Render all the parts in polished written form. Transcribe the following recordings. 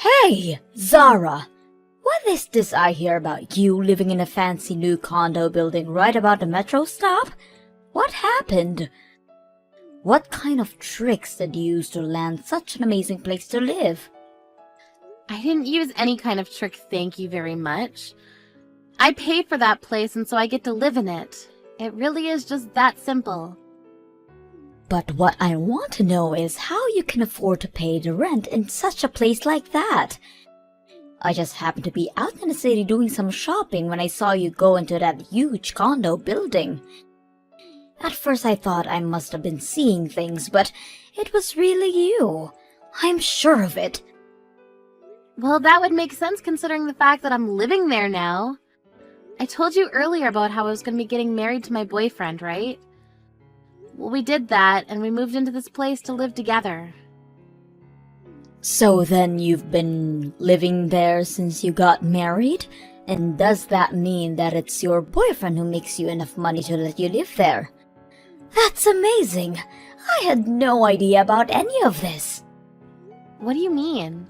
Hey, Zara! What is this I hear about you living in a fancy new condo building right about the metro stop? What happened? What kind of tricks did you use to land such an amazing place to live? I didn't use any kind of trick, thank you very much. I paid for that place and so I get to live in it. It really is just that simple. But what I want to know is how you can afford to pay the rent in such a place like that. I just happened to be out in the city doing some shopping when I saw you go into that huge condo building. At first I thought I must have been seeing things, but it was really you. I'm sure of it. Well, that would make sense considering the fact that I'm living there now. I told you earlier about how I was going to be getting married to my boyfriend, right? Well, we did that, and we moved into this place to live together. So then you've been living there since you got married? And does that mean that it's your boyfriend who makes you enough money to let you live there? That's amazing! I had no idea about any of this. What do you mean?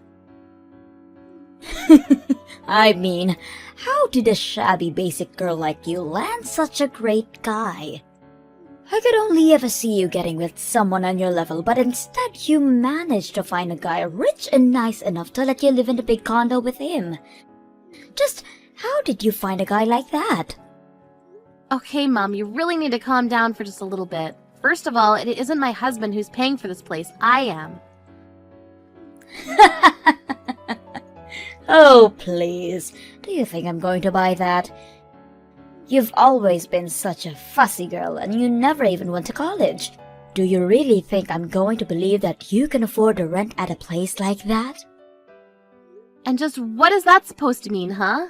I mean, how did a shabby basic girl like you land such a great guy? I could only ever see you getting with someone on your level, but instead you managed to find a guy rich and nice enough to let you live in the big condo with him. Just how did you find a guy like that? Okay, Mom, you really need to calm down for just a little bit. First of all, it isn't my husband who's paying for this place. I am. Oh, please. Do you think I'm going to buy that? You've always been such a fussy girl and you never even went to college. Do you really think I'm going to believe that you can afford the rent at a place like that? And just what is that supposed to mean, huh?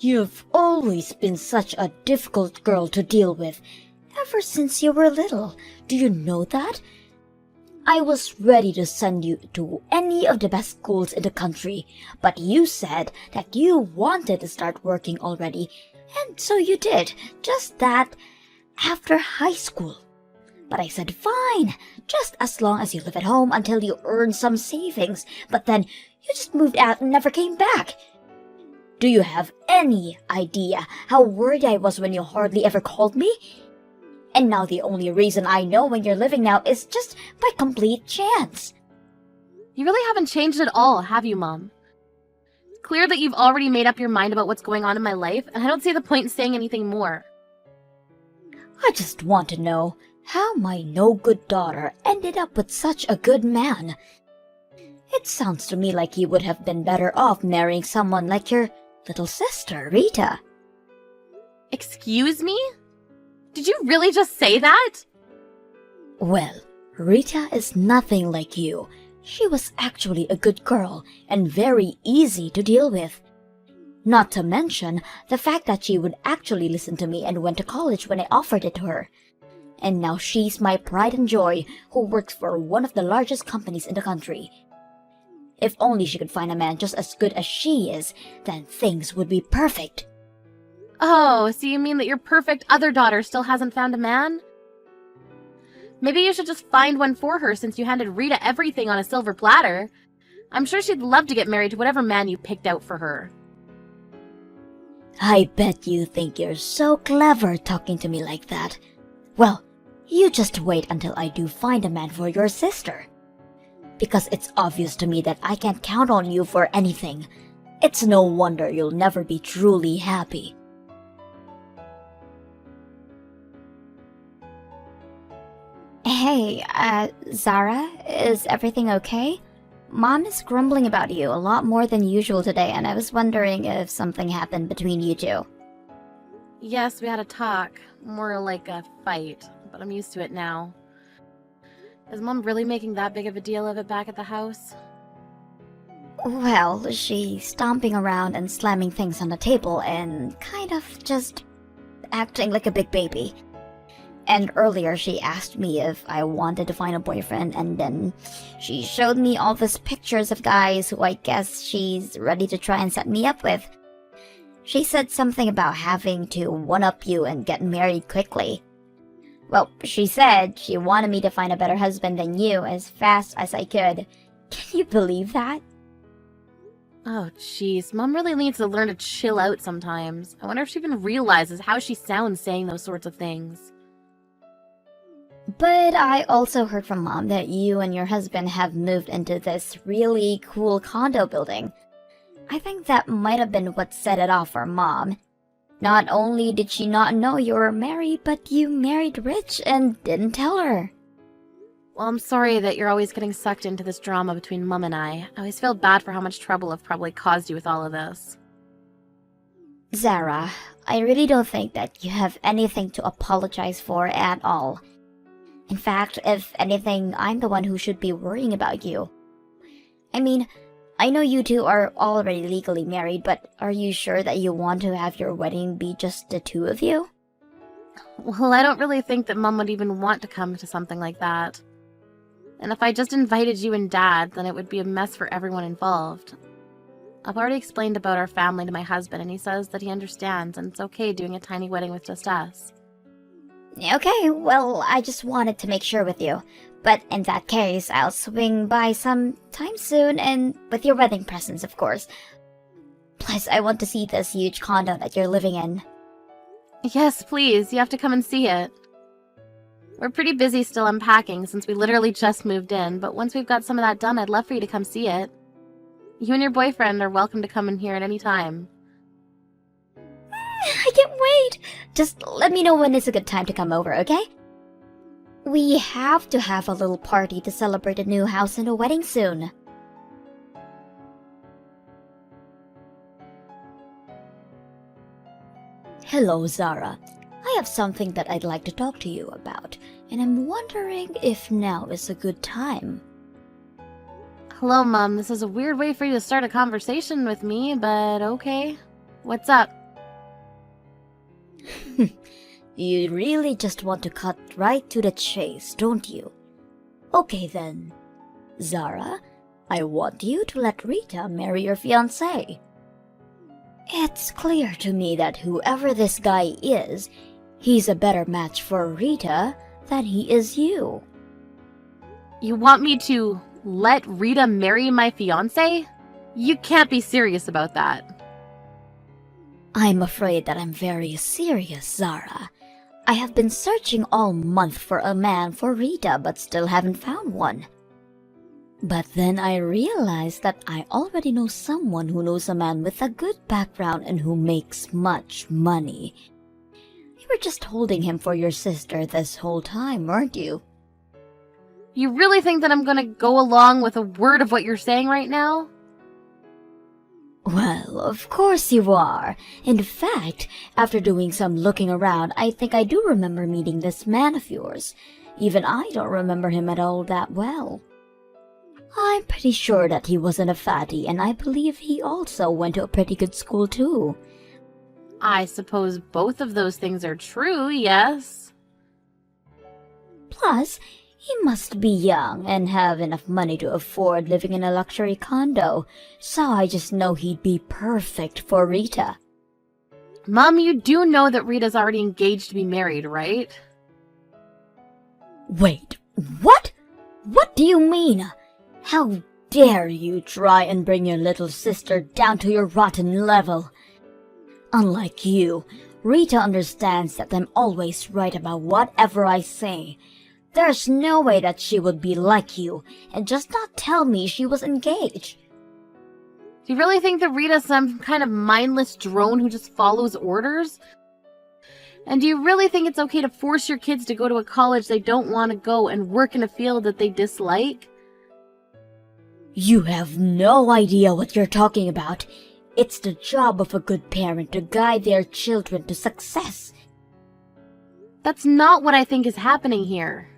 You've always been such a difficult girl to deal with, ever since you were little. Do you know that? I was ready to send you to any of the best schools in the country, but you said that you wanted to start working already, and so you did, just that, after high school. But I said, fine, just as long as you live at home until you earn some savings, but then you just moved out and never came back. Do you have any idea how worried I was when you hardly ever called me? And now the only reason I know when you're living now is just by complete chance. You really haven't changed at all, have you, Mom? It's clear that you've already made up your mind about what's going on in my life, and I don't see the point in saying anything more. I just want to know how my no-good daughter ended up with such a good man. It sounds to me like you would have been better off marrying someone like your little sister, Rita. Excuse me? Did you really just say that? Well, Rita is nothing like you. She was actually a good girl and very easy to deal with. Not to mention the fact that she would actually listen to me and went to college when I offered it to her. And now she's my pride and joy who works for one of the largest companies in the country. If only she could find a man just as good as she is, then things would be perfect. Oh, so you mean that your perfect other daughter still hasn't found a man? Maybe you should just find one for her since you handed Rita everything on a silver platter. I'm sure she'd love to get married to whatever man you picked out for her. I bet you think you're so clever talking to me like that. Well, you just wait until I do find a man for your sister. Because it's obvious to me that I can't count on you for anything. It's no wonder you'll never be truly happy. Hey, Zara, is everything okay? Mom is grumbling about you a lot more than usual today, and I was wondering if something happened between you two. Yes, we had a talk. More like a fight, but I'm used to it now. Is Mom really making that big of a deal of it back at the house? Well, she's stomping around and slamming things on the table and kind of just acting like a big baby. And earlier she asked me if I wanted to find a boyfriend, and then she showed me all these pictures of guys who I guess she's ready to try and set me up with. She said something about having to one-up you and get married quickly. Well, she said she wanted me to find a better husband than you as fast as I could. Can you believe that? Oh, jeez. Mom really needs to learn to chill out sometimes. I wonder if she even realizes how she sounds saying those sorts of things. But I also heard from Mom that you and your husband have moved into this really cool condo building. I think that might have been what set it off for Mom. Not only did she not know you were married, but you married rich and didn't tell her. Well, I'm sorry that you're always getting sucked into this drama between Mum and I. I always feel bad for how much trouble I've probably caused you with all of this. Zara, I really don't think that you have anything to apologize for at all. In fact, if anything, I'm the one who should be worrying about you. I mean, I know you two are already legally married, but are you sure that you want to have your wedding be just the two of you? Well, I don't really think that Mum would even want to come to something like that. And if I just invited you and Dad, then it would be a mess for everyone involved. I've already explained about our family to my husband, and he says that he understands, and it's okay doing a tiny wedding with just us. Okay, well, I just wanted to make sure with you. But in that case, I'll swing by some time soon, and with your wedding presents, of course. Plus, I want to see this huge condo that you're living in. Yes, please. You have to come and see it. We're pretty busy still unpacking since we literally just moved in, but once we've got some of that done, I'd love for you to come see it. You and your boyfriend are welcome to come in here at any time. I can't wait! Just let me know when it's a good time to come over, okay? We have to have a little party to celebrate a new house and a wedding soon. Hello, Zara. I have something that I'd like to talk to you about, and I'm wondering if now is a good time. Hello, Mum. This is a weird way for you to start a conversation with me, but okay. What's up? You really just want to cut right to the chase, don't you? Okay then. Zara, I want you to let Rita marry your fiancé. It's clear to me that whoever this guy is, he's a better match for Rita than he is you. You want me to let Rita marry my fiancé? You can't be serious about that. I'm afraid that I'm very serious, Zara. I have been searching all month for a man for Rita, but still haven't found one. But then I realized that I already know someone who knows a man with a good background and who makes much money. You were just holding him for your sister this whole time, weren't you? You really think that I'm gonna go along with a word of what you're saying right now? Well, of course you are. In fact, after doing some looking around, I think I do remember meeting this man of yours. Even I don't remember him at all that well. I'm pretty sure that he wasn't a fatty, and I believe he also went to a pretty good school too. I suppose both of those things are true, yes. Plus, he must be young and have enough money to afford living in a luxury condo, so I just know he'd be perfect for Rita. Mom, you do know that Rita's already engaged to be married, right? Wait, what? What do you mean? How dare you try and bring your little sister down to your rotten level? Unlike you, Rita understands that I'm always right about whatever I say. There's no way that she would be like you and just not tell me she was engaged. Do you really think that Rita's some kind of mindless drone who just follows orders? And do you really think it's okay to force your kids to go to a college they don't want to go and work in a field that they dislike? You have no idea what you're talking about. It's the job of a good parent to guide their children to success. That's not what I think is happening here.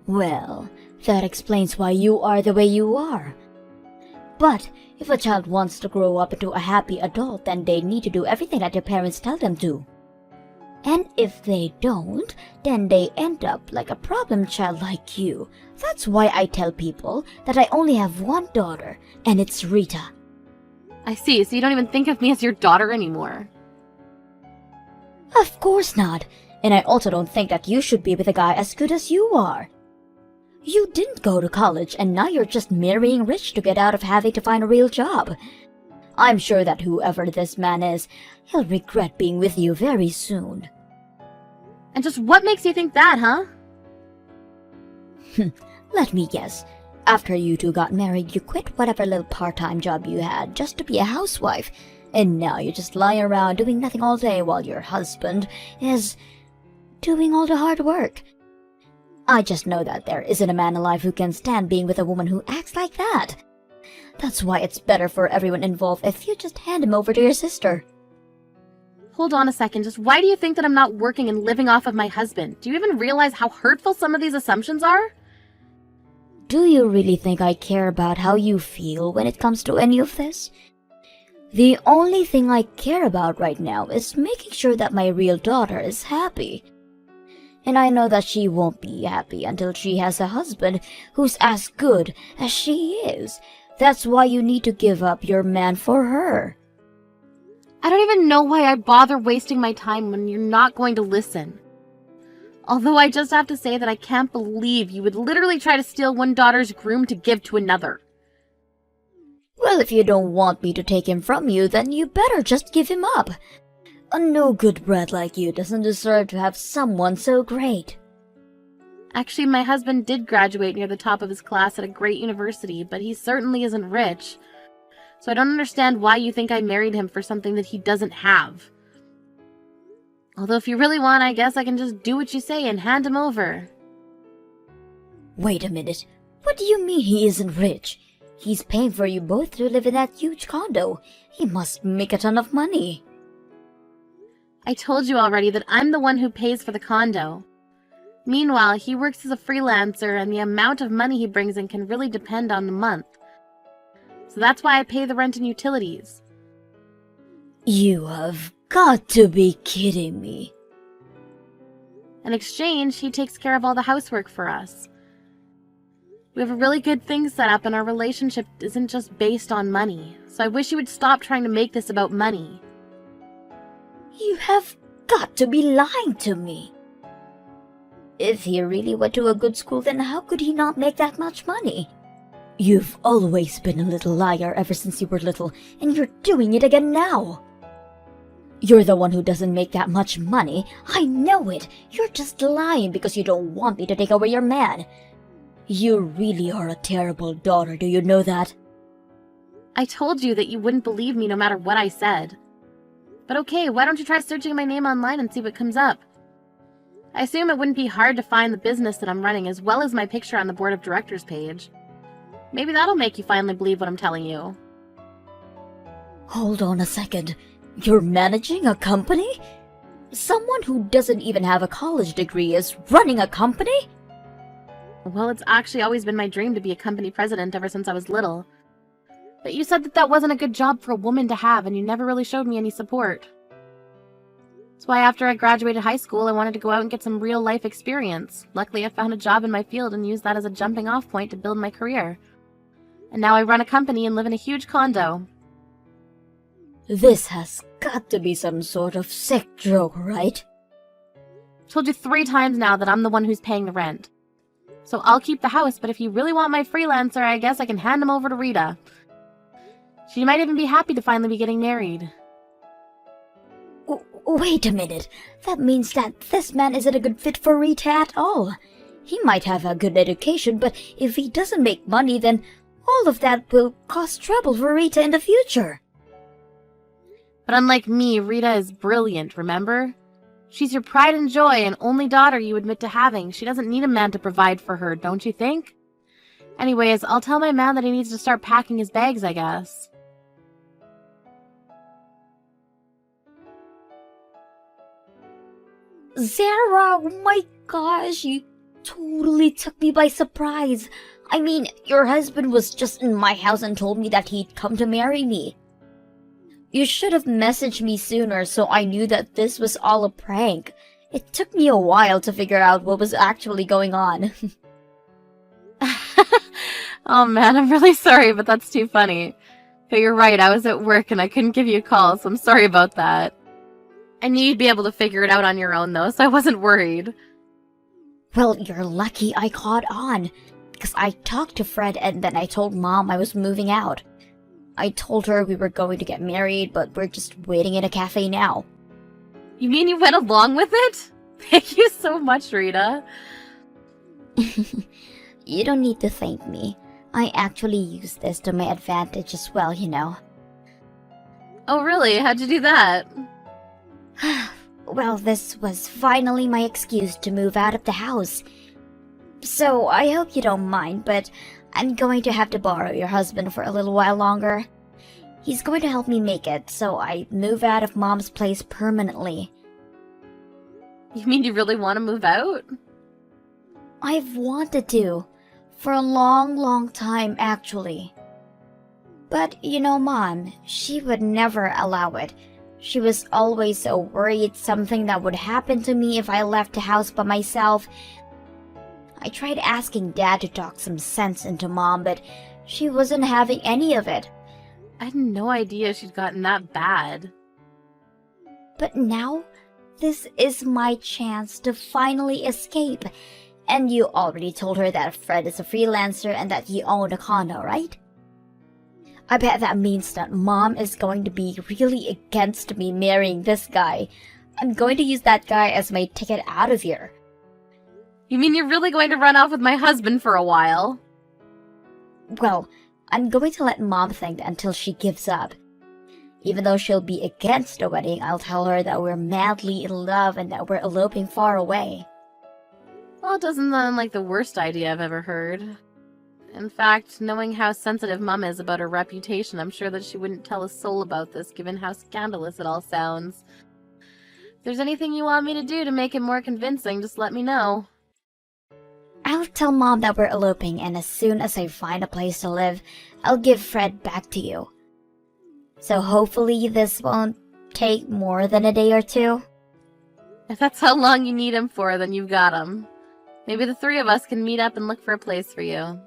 Well, that explains why you are the way you are. But if a child wants to grow up into a happy adult, then they need to do everything that their parents tell them to. And if they don't, then they end up like a problem child like you. That's why I tell people that I only have one daughter, and it's Rita. I see, so you don't even think of me as your daughter anymore. Of course not. And I also don't think that you should be with a guy as good as you are. You didn't go to college, and now you're just marrying rich to get out of having to find a real job. I'm sure that whoever this man is, he'll regret being with you very soon. And just what makes you think that, huh? Let me guess. After you two got married, you quit whatever little part-time job you had just to be a housewife. And now you're just lying around doing nothing all day while your husband is doing all the hard work. I just know that there isn't a man alive who can stand being with a woman who acts like that. That's why it's better for everyone involved if you just hand him over to your sister. Hold on a second, just why do you think that I'm not working and living off of my husband? Do you even realize how hurtful some of these assumptions are? Do you really think I care about how you feel when it comes to any of this? The only thing I care about right now is making sure that my real daughter is happy. And I know that she won't be happy until she has a husband who's as good as she is. That's why you need to give up your man for her. I don't even know why I bother wasting my time when you're not going to listen. Although I just have to say that I can't believe you would literally try to steal one daughter's groom to give to another. Well, if you don't want me to take him from you, then you better just give him up. A no-good brat like you doesn't deserve to have someone so great. Actually, my husband did graduate near the top of his class at a great university, but he certainly isn't rich. So I don't understand why you think I married him for something that he doesn't have. Although if you really want, I guess I can just do what you say and hand him over. Wait a minute. What do you mean he isn't rich? He's paying for you both to live in that huge condo. He must make a ton of money. I told you already that I'm the one who pays for the condo. Meanwhile, he works as a freelancer and the amount of money he brings in can really depend on the month. So that's why I pay the rent and utilities. You have got to be kidding me. In exchange, he takes care of all the housework for us. We have a really good thing set up and our relationship isn't just based on money. So I wish you would stop trying to make this about money. You have got to be lying to me. If he really went to a good school, then how could he not make that much money? You've always been a little liar ever since you were little, and you're doing it again now. You're the one who doesn't make that much money. I know it. You're just lying because you don't want me to take away your man. You really are a terrible daughter, do you know that? I told you that you wouldn't believe me no matter what I said. But okay, why don't you try searching my name online and see what comes up? I assume it wouldn't be hard to find the business that I'm running as well as my picture on the board of directors page. Maybe that'll make you finally believe what I'm telling you. Hold on a second. You're managing a company? Someone who doesn't even have a college degree is running a company? Well, it's actually always been my dream to be a company president ever since I was little. But you said that that wasn't a good job for a woman to have, and you never really showed me any support. That's why after I graduated high school, I wanted to go out and get some real-life experience. Luckily, I found a job in my field and used that as a jumping-off point to build my career. And now I run a company and live in a huge condo. This has got to be some sort of sick joke, right? Told you 3 times now that I'm the one who's paying the rent. So I'll keep the house, but if you really want my freelancer, I guess I can hand him over to Rita. She might even be happy to finally be getting married. Wait a minute. That means that this man isn't a good fit for Rita at all. He might have a good education, but if he doesn't make money, then all of that will cause trouble for Rita in the future. But unlike me, Rita is brilliant, remember? She's your pride and joy and only daughter you admit to having. She doesn't need a man to provide for her, don't you think? Anyways, I'll tell my man that he needs to start packing his bags, I guess. Zara, oh my gosh, you totally took me by surprise. I mean, your husband was just in my house and told me that he'd come to marry me. You should have messaged me sooner so I knew that this was all a prank. It took me a while to figure out what was actually going on. Oh man, I'm really sorry, but that's too funny. But you're right, I was at work and I couldn't give you a call, so I'm sorry about that. I knew you'd be able to figure it out on your own though, so I wasn't worried. Well, you're lucky I caught on. Because I talked to Fred and then I told Mom I was moving out. I told her we were going to get married, but we're just waiting in a cafe now. You mean you went along with it? Thank you so much, Rita. You don't need to thank me. I actually use this to my advantage as well, you know. Oh, really? How'd you do that? Well, this was finally my excuse to move out of the house. So, I hope you don't mind, but I'm going to have to borrow your husband for a little while longer. He's going to help me make it, so I move out of Mom's place permanently. You mean you really want to move out? I've wanted to. For a long time, actually. But, you know, Mom, she would never allow it. She was always so worried something that would happen to me if I left the house by myself. I tried asking Dad to talk some sense into Mom, but she wasn't having any of it. I had no idea she'd gotten that bad. But now, this is my chance to finally escape. And you already told her that Fred is a freelancer and that he owned a condo, right? I bet that means that Mom is going to be really against me marrying this guy. I'm going to use that guy as my ticket out of here. You mean you're really going to run off with my husband for a while? Well, I'm going to let Mom think until she gives up. Even though she'll be against the wedding, I'll tell her that we're madly in love and that we're eloping far away. Well, it doesn't sound like the worst idea I've ever heard. In fact, knowing how sensitive Mum is about her reputation, I'm sure that she wouldn't tell a soul about this, given how scandalous it all sounds. If there's anything you want me to do to make it more convincing, just let me know. I'll tell Mom that we're eloping, and as soon as I find a place to live, I'll give Fred back to you. So hopefully this won't take more than a day or two. If that's how long you need him for, then you've got him. Maybe the three of us can meet up and look for a place for you.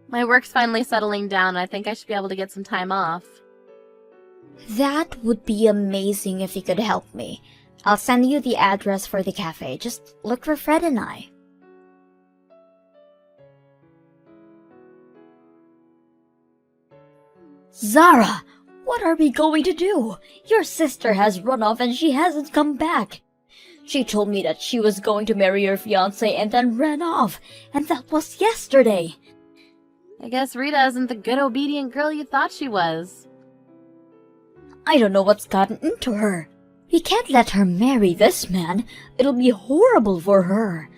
My work's finally settling down, and I think I should be able to get some time off. That would be amazing if you could help me. I'll send you the address for the cafe. Just look for Fred and I. Zara! What are we going to do? Your sister has run off and she hasn't come back. She told me that she was going to marry your fiancé and then ran off. And that was yesterday. I guess Rita isn't the good obedient girl you thought she was. I don't know what's gotten into her. We can't let her marry this man. It'll be horrible for her.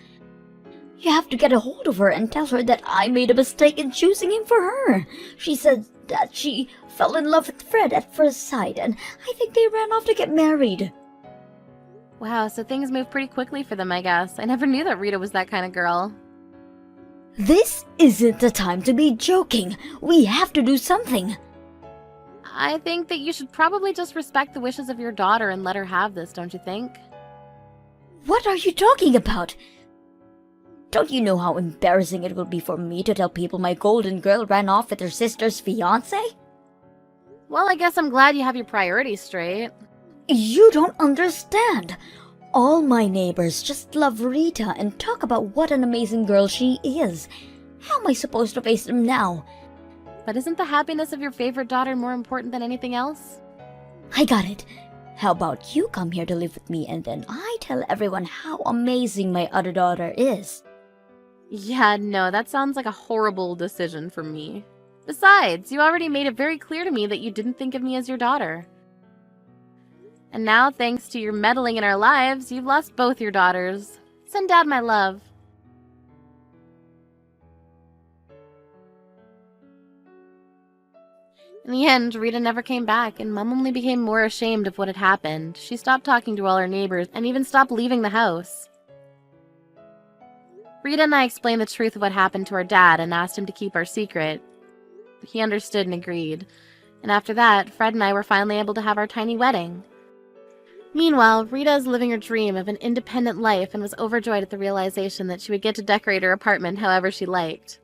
You have to get a hold of her and tell her that I made a mistake in choosing him for her. She said that she fell in love with Fred at first sight, and I think they ran off to get married. Wow, so things move pretty quickly for them, I guess. I never knew that Rita was that kind of girl. This isn't the time to be joking. We have to do something. I think that you should probably just respect the wishes of your daughter and let her have this, don't you think? What are you talking about? Don't you know how embarrassing it will be for me to tell people my golden girl ran off with her sister's fiancé? Well, I guess I'm glad you have your priorities straight. You don't understand. All my neighbors just love Rita and talk about what an amazing girl she is. How am I supposed to face them now? But isn't the happiness of your favorite daughter more important than anything else? I got it. How about you come here to live with me and then I tell everyone how amazing my other daughter is? Yeah, no, that sounds like a horrible decision for me. Besides, you already made it very clear to me that you didn't think of me as your daughter. And now, thanks to your meddling in our lives, you've lost both your daughters. Send Dad my love. In the end, Rita never came back, and Mom only became more ashamed of what had happened. She stopped talking to all her neighbors, and even stopped leaving the house. Rita and I explained the truth of what happened to our dad and asked him to keep our secret. He understood and agreed. And after that, Fred and I were finally able to have our tiny wedding. Meanwhile, Rita is living her dream of an independent life and was overjoyed at the realization that she would get to decorate her apartment however she liked.